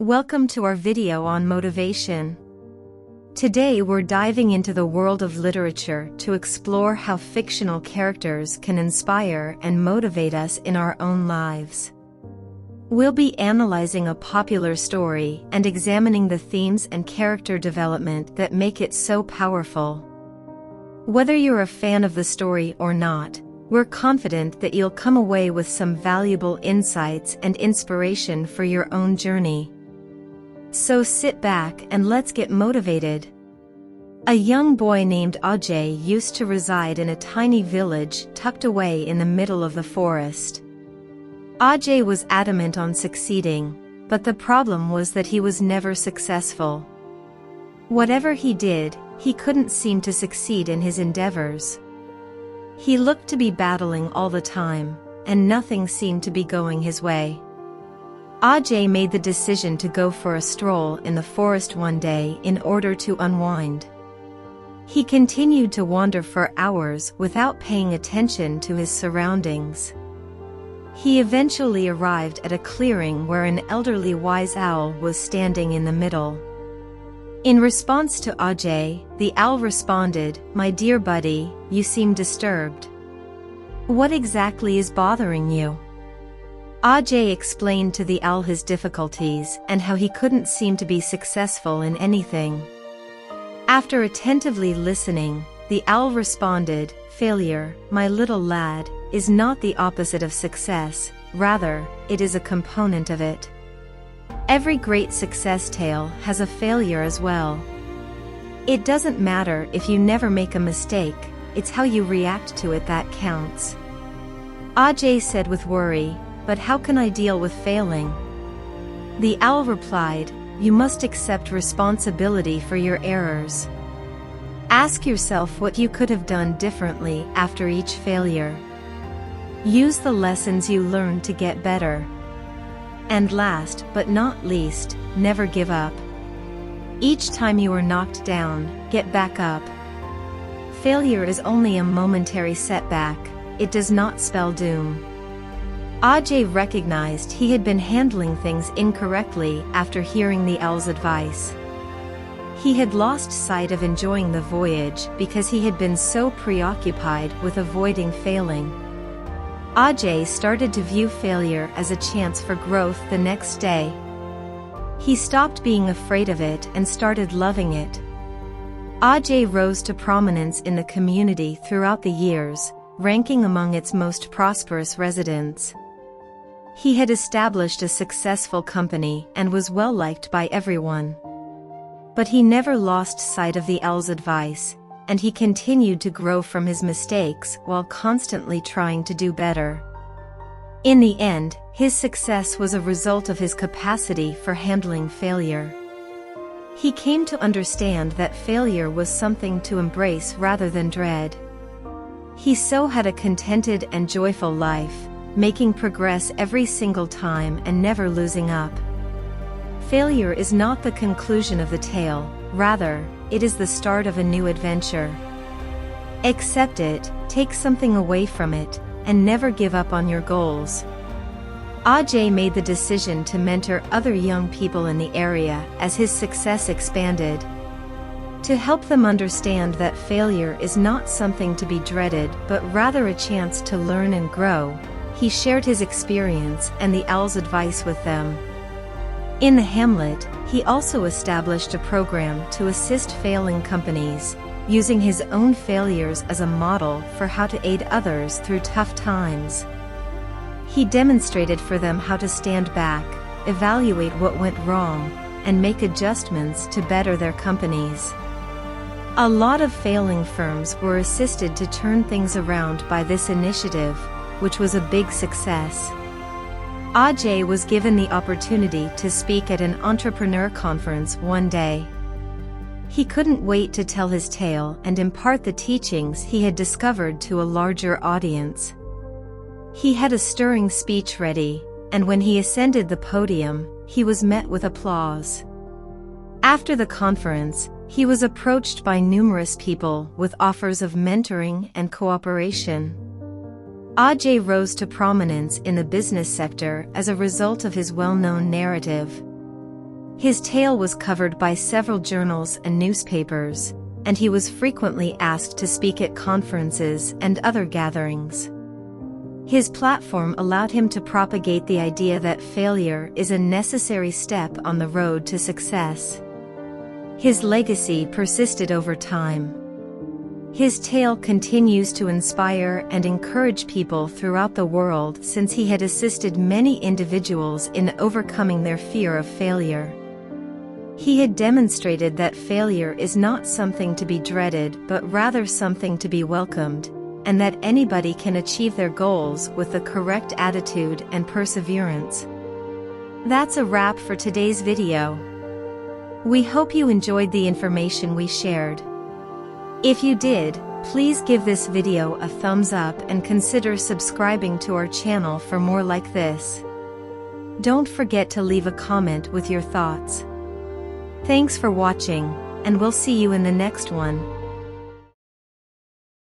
Welcome to our video on motivation. Today we're diving into the world of literature to explore how fictional characters can inspire and motivate us in our own lives. We'll be analyzing a popular story and examining the themes and character development that make it so powerful. Whether you're a fan of the story or not, we're confident that you'll come away with some valuable insights and inspiration for your own journey. So sit back and let's get motivated. A young boy named Ajay used to reside in a tiny village tucked away in the middle of the forest. Ajay was adamant on succeeding, but the problem was that he was never successful. Whatever he did, he couldn't seem to succeed in his endeavors. He looked to be battling all the time, and nothing seemed to be going his way. Ajay made the decision to go for a stroll in the forest one day in order to unwind. He continued to wander for hours without paying attention to his surroundings. He eventually arrived at a clearing where an elderly wise owl was standing in the middle. In response to Ajay, the owl responded, "My dear buddy, you seem disturbed. What exactly is bothering you?" Ajay explained to the owl his difficulties and how he couldn't seem to be successful in anything. After attentively listening, the owl responded, "Failure, my little lad, is not the opposite of success, rather, it is a component of it. Every great success tale has a failure as well. It doesn't matter if you never make a mistake, it's how you react to it that counts." Ajay said with worry, "But how can I deal with failing?" The owl replied, "You must accept responsibility for your errors. Ask yourself what you could have done differently after each failure. Use the lessons you learned to get better. And last but not least, never give up. Each time you are knocked down, get back up. Failure is only a momentary setback, it does not spell doom." Ajay recognized he had been handling things incorrectly after hearing the owl's advice. He had lost sight of enjoying the voyage because he had been so preoccupied with avoiding failing. Ajay started to view failure as a chance for growth the next day. He stopped being afraid of it and started loving it. Ajay rose to prominence in the community throughout the years, ranking among its most prosperous residents. He had established a successful company and was well liked by everyone. But he never lost sight of the owl's advice, and he continued to grow from his mistakes while constantly trying to do better. In the end, his success was a result of his capacity for handling failure. He came to understand that failure was something to embrace rather than dread. He so had a contented and joyful life, making progress every single time and never losing up. Failure is not the conclusion of the tale, rather, it is the start of a new adventure. Accept it, take something away from it, and never give up on your goals. Ajay made the decision to mentor other young people in the area as his success expanded. To help them understand that failure is not something to be dreaded but rather a chance to learn and grow, he shared his experience and the owl's advice with them. In the hamlet, he also established a program to assist failing companies, using his own failures as a model for how to aid others through tough times. He demonstrated for them how to stand back, evaluate what went wrong, and make adjustments to better their companies. A lot of failing firms were assisted to turn things around by this initiative, which was a big success. Ajay was given the opportunity to speak at an entrepreneur conference one day. He couldn't wait to tell his tale and impart the teachings he had discovered to a larger audience. He had a stirring speech ready, and when he ascended the podium, he was met with applause. After the conference, he was approached by numerous people with offers of mentoring and cooperation. Ajay rose to prominence in the business sector as a result of his well-known narrative. His tale was covered by several journals and newspapers, and he was frequently asked to speak at conferences and other gatherings. His platform allowed him to propagate the idea that failure is a necessary step on the road to success. His legacy persisted over time. His tale continues to inspire and encourage people throughout the world since he had assisted many individuals in overcoming their fear of failure. He had demonstrated that failure is not something to be dreaded but rather something to be welcomed, and that anybody can achieve their goals with the correct attitude and perseverance. That's a wrap for today's video. We hope you enjoyed the information we shared. If you did, please give this video a thumbs up and consider subscribing to our channel for more like this. Don't forget to leave a comment with your thoughts. Thanks for watching, and we'll see you in the next one.